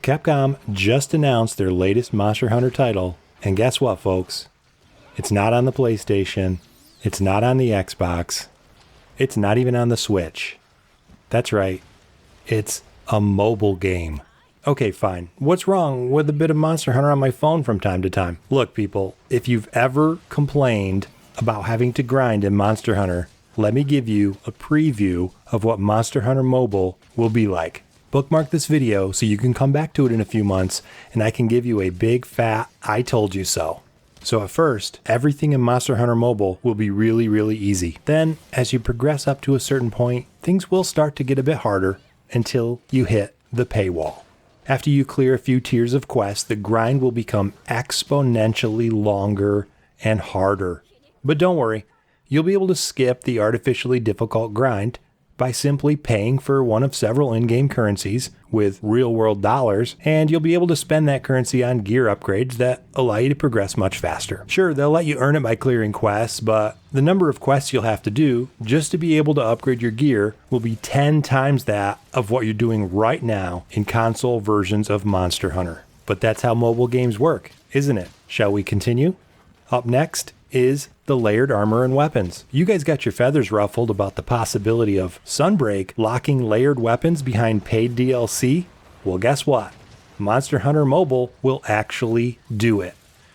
Capcom just announced their latest Monster Hunter title, and guess what, folks? It's not on the PlayStation, it's not on the Xbox, it's not even on the Switch. That's right, it's a mobile game. Okay, fine. What's wrong with a bit of Monster Hunter on my phone from time to time? Look, people, if you've ever complained about having to grind in Monster Hunter, let me give you a preview of what Monster Hunter Mobile will be like. Bookmark this video so you can come back to it in a few months and I can give you a big fat I told you so. So at first, everything in Monster Hunter Mobile will be really easy. Then, as you progress up to a certain point, things will start to get a bit harder until you hit the paywall. After you clear a few tiers of quests, the grind will become exponentially longer and harder. But don't worry, you'll be able to skip the artificially difficult grind by simply paying for one of several in-game currencies with real-world dollars, and you'll be able to spend that currency on gear upgrades that allow you to progress much faster. Sure, they'll let you earn it by clearing quests, but the number of quests you'll have to do just to be able to upgrade your gear will be 10 times that of what you're doing right now in console versions of Monster Hunter. But that's how mobile games work, isn't it? Shall we continue? Up next is the layered armor and weapons. You guys got your feathers ruffled about the possibility of Sunbreak locking layered weapons behind paid DLC? Well, guess what? Monster Hunter Mobile will actually do it.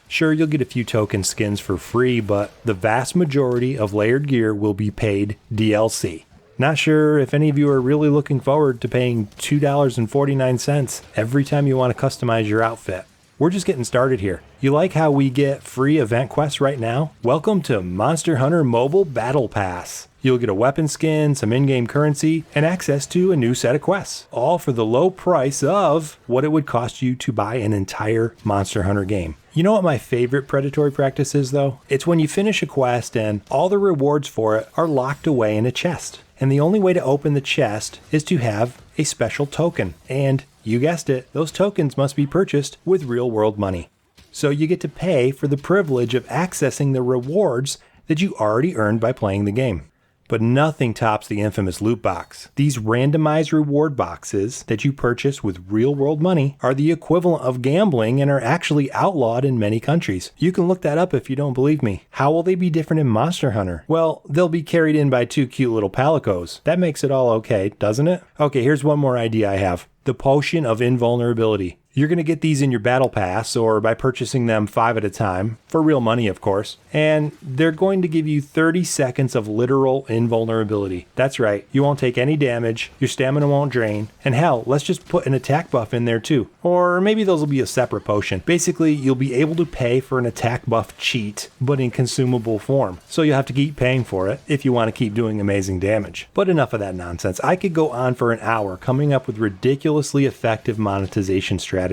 Sure, you'll get a few token skins for free, but the vast majority of layered gear will be paid DLC. Not sure if any of you are really looking forward to paying $2.49 every time you want to customize your outfit. We're just getting started here. You like how we get free event quests right now? Welcome to Monster Hunter Mobile Battle Pass. You'll get a weapon skin, some in-game currency, and access to a new set of quests, all for the low price of what it would cost you to buy an entire Monster Hunter game. You know what my favorite predatory practice is, though? It's when you finish a quest and all the rewards for it are locked away in a chest. And the only way to open the chest is to have a special token. And you guessed it, those tokens must be purchased with real-world money. So you get to pay for the privilege of accessing the rewards that you already earned by playing the game. But nothing tops the infamous loot box. These randomized reward boxes that you purchase with real-world money are the equivalent of gambling and are actually outlawed in many countries. You can look that up if you don't believe me. How will they be different in Monster Hunter? Well, they'll be carried in by two cute little palicos. That makes it all okay, doesn't it? Okay, here's one more idea I have. The Potion of Invulnerability. You're going to get these in your battle pass or by purchasing them 5 at a time, for real money of course, and they're going to give you 30 seconds of literal invulnerability. That's right, you won't take any damage, your stamina won't drain, and hell, let's just put an attack buff in there too. Or maybe those will be a separate potion. Basically, you'll be able to pay for an attack buff cheat, but in consumable form. So you'll have to keep paying for it if you want to keep doing amazing damage. But enough of that nonsense. I could go on for an hour coming up with ridiculously effective monetization strategies.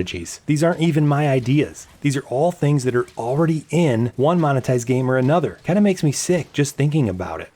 These aren't even my ideas. These are all things that are already in one monetized game or another. Kind of makes me sick just thinking about it.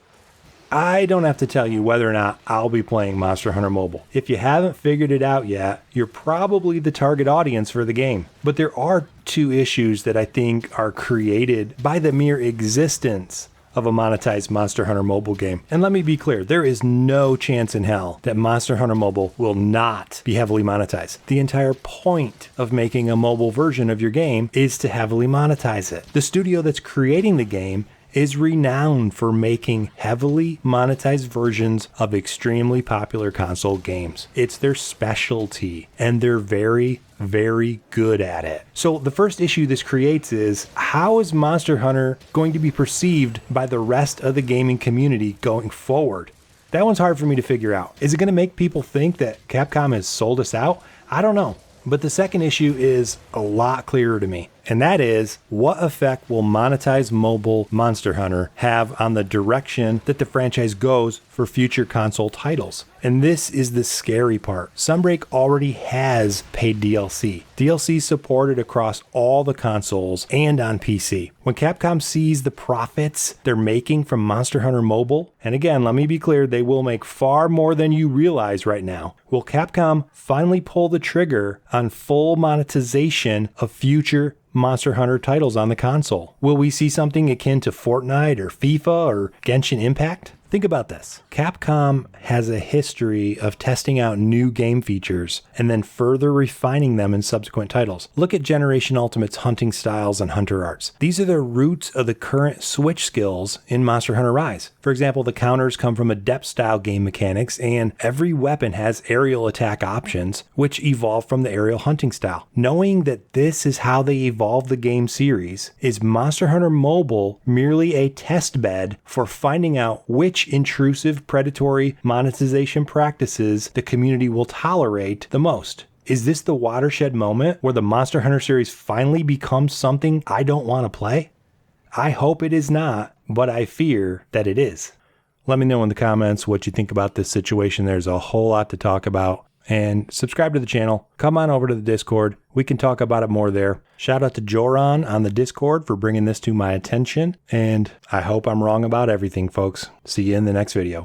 I don't have to tell you whether or not I'll be playing Monster Hunter Mobile. If you haven't figured it out yet, you're probably the target audience for the game. But there are two issues that I think are created by the mere existence of a monetized Monster Hunter Mobile game. And let me be clear, there is no chance in hell that Monster Hunter Mobile will not be heavily monetized. The entire point of making a mobile version of your game is to heavily monetize it. The studio that's creating the game is renowned for making heavily monetized versions of extremely popular console games. It's their specialty, and they're very good at it. So the first issue this creates is, how is Monster Hunter going to be perceived by the rest of the gaming community going forward? That one's hard for me to figure out. Is it going to make people think that Capcom has sold us out? I don't know. But the second issue is a lot clearer to me, and that is, what effect will monetized mobile Monster Hunter have on the direction that the franchise goes for future console titles? And this is the scary part. Sunbreak already has paid DLC. DLC supported across all the consoles and on PC. When Capcom sees the profits they're making from Monster Hunter Mobile, and again, let me be clear, they will make far more than you realize right now, will Capcom finally pull the trigger on full monetization of future Monster Hunter titles on the console? Will we see something akin to Fortnite or FIFA or Genshin Impact? Think about this. Capcom has a history of testing out new game features and then further refining them in subsequent titles. Look at Generation Ultimate's hunting styles and hunter arts. These are the roots of the current switch skills in Monster Hunter Rise. For example, the counters come from Adept style game mechanics, and every weapon has aerial attack options, which evolve from the aerial hunting style. Knowing that this is how they evolve the game series, is Monster Hunter Mobile merely a test bed for finding out which intrusive predatory monetization practices the community will tolerate the most? Is this the watershed moment where the Monster Hunter series finally becomes something I don't want to play? I hope it is not, but I fear that it is. Let me know in the comments what you think about this situation. There's a whole lot to talk about. And subscribe to the channel. Come on over to the Discord. We can talk about it more there. Shout out to Joran on the Discord for bringing this to my attention. And I hope I'm wrong about everything, folks. See you in the next video.